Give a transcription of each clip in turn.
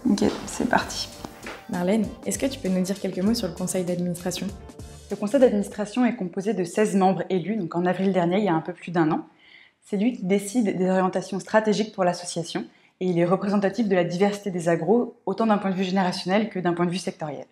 Ok, c'est parti. Marlène, est-ce que tu peux nous dire quelques mots sur le conseil d'administration? Le conseil d'administration est composé de 16 membres élus, donc en avril dernier, il y a un peu plus d'un an. C'est lui qui décide des orientations stratégiques pour l'association et il est représentatif de la diversité des agros, autant d'un point de vue générationnel que d'un point de vue sectoriel.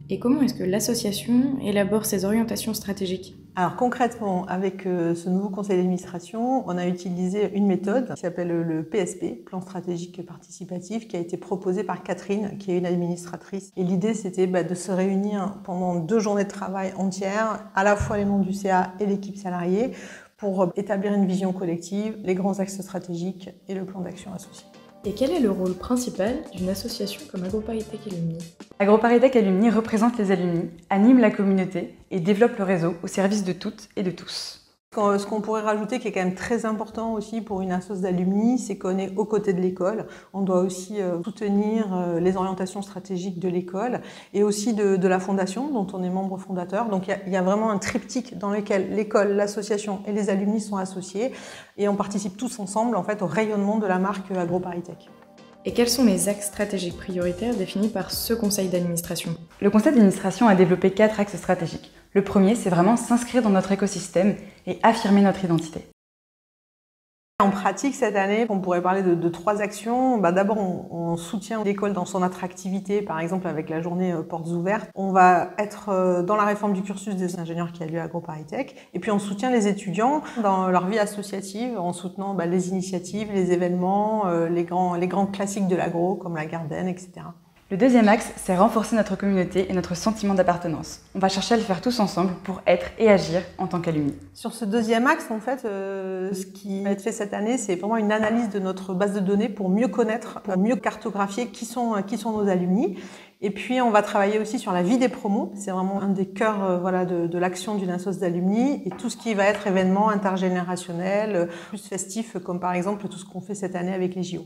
Et comment est-ce que l'association élabore ses orientations stratégiques? Alors concrètement, avec ce nouveau conseil d'administration, on a utilisé une méthode qui s'appelle le PSP, Plan Stratégique Participatif, qui a été proposé par Catherine, qui est une administratrice. Et l'idée, c'était de se réunir pendant 2 journées de travail entières, à la fois les membres du CA et l'équipe salariée, pour établir une vision collective, les grands axes stratégiques et le plan d'action associé. Et quel est le rôle principal d'une association comme AgroParisTech Alumni? AgroParisTech Alumni représente les alumni, anime la communauté et développe le réseau au service de toutes et de tous. Ce qu'on pourrait rajouter, qui est quand même très important aussi pour une association d'alumni, c'est qu'on est aux côtés de l'école. On doit aussi soutenir les orientations stratégiques de l'école et aussi de la fondation, dont on est membre fondateur. Donc il y a vraiment un triptyque dans lequel l'école, l'association et les alumni sont associés et on participe tous ensemble en fait au rayonnement de la marque AgroParisTech. Et quels sont les axes stratégiques prioritaires définis par ce conseil d'administration? Le conseil d'administration a développé 4 axes stratégiques. Le premier, c'est vraiment s'inscrire dans notre écosystème et affirmer notre identité. En pratique, cette année, on pourrait parler de 3 actions. D'abord, on soutient l'école dans son attractivité, par exemple avec la journée Portes ouvertes. On va être dans la réforme du cursus des ingénieurs qui a lieu à AgroParisTech. Et puis, on soutient les étudiants dans leur vie associative en soutenant les initiatives, les événements, les grands classiques de l'agro, comme la Garden, etc. Le deuxième axe, c'est renforcer notre communauté et notre sentiment d'appartenance. On va chercher à le faire tous ensemble pour être et agir en tant qu'alumni. Sur ce deuxième axe, en fait, ce qui va être fait cette année, c'est vraiment une analyse de notre base de données pour mieux connaître, pour mieux cartographier qui sont nos alumni. Et puis, on va travailler aussi sur la vie des promos. C'est vraiment un des cœurs de l'action d'une association d'alumni. Et tout ce qui va être événement intergénérationnel, plus festif, comme par exemple tout ce qu'on fait cette année avec les JO.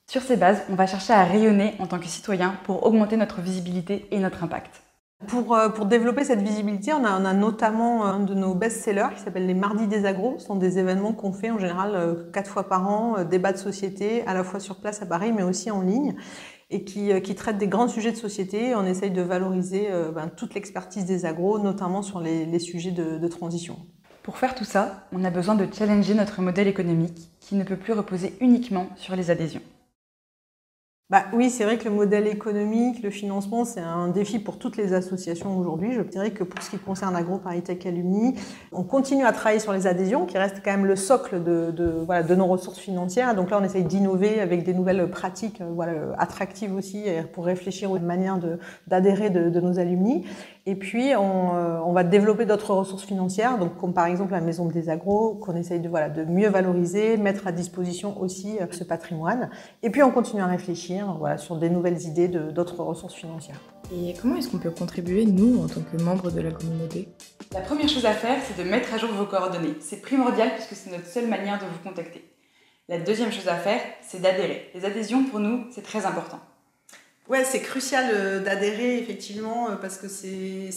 Sur ces bases, on va chercher à rayonner en tant que citoyen pour augmenter notre visibilité et notre impact. Pour développer cette visibilité, on a notamment un de nos best-sellers qui s'appelle les Mardis des Agros. Ce sont des événements qu'on fait en général 4 fois par an, débats de société, à la fois sur place à Paris mais aussi en ligne, et qui traitent des grands sujets de société. On essaye de valoriser toute l'expertise des agros, notamment sur les sujets de transition. Pour faire tout ça, on a besoin de challenger notre modèle économique qui ne peut plus reposer uniquement sur les adhésions. Oui, c'est vrai que le modèle économique, le financement, c'est un défi pour toutes les associations aujourd'hui. Je dirais que pour ce qui concerne AgroParisTech Alumni, on continue à travailler sur les adhésions, qui restent quand même le socle de nos ressources financières. Donc là, on essaye d'innover avec des nouvelles pratiques attractives aussi pour réfléchir aux manières d'adhérer de nos alumni. Et puis, on va développer d'autres ressources financières, donc comme par exemple la Maison des Agros, qu'on essaye de mieux valoriser, mettre à disposition aussi ce patrimoine. Et puis, on continue à réfléchir sur des nouvelles idées d'autres ressources financières. Et comment est-ce qu'on peut contribuer, nous, en tant que membres de la communauté? La première chose à faire, c'est de mettre à jour vos coordonnées. C'est primordial puisque c'est notre seule manière de vous contacter. La deuxième chose à faire, c'est d'adhérer. Les adhésions, pour nous, c'est très important. Ouais, c'est crucial d'adhérer effectivement parce que c'est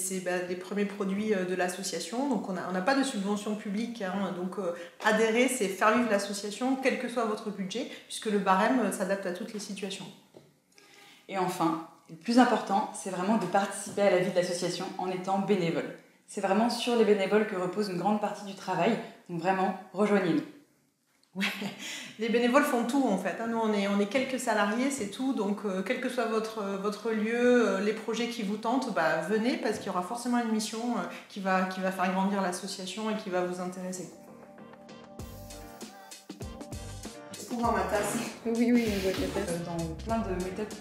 les premiers produits de l'association. Donc on n'a pas de subvention publique. Donc adhérer, c'est faire vivre l'association, quel que soit votre budget, puisque le barème s'adapte à toutes les situations. Et enfin, le plus important, c'est vraiment de participer à la vie de l'association en étant bénévole. C'est vraiment sur les bénévoles que repose une grande partie du travail. Donc vraiment, rejoignez-nous. Ouais. Les bénévoles font tout en fait. Nous on est quelques salariés, c'est tout. Donc quel que soit votre lieu, les projets qui vous tentent, venez parce qu'il y aura forcément une mission qui va faire grandir l'association et qui va vous intéresser. Est-ce qu'on voit ma tasse? Oui, on voit ta tasse. Dans plein de méthodes.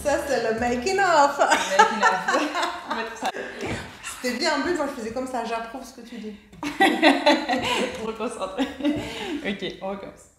Ça c'est le making of. On va mettre ça. C'était bien un but, moi je faisais comme ça, j'approuve ce que tu dis. Pour reconcentrer. Ok, on recommence.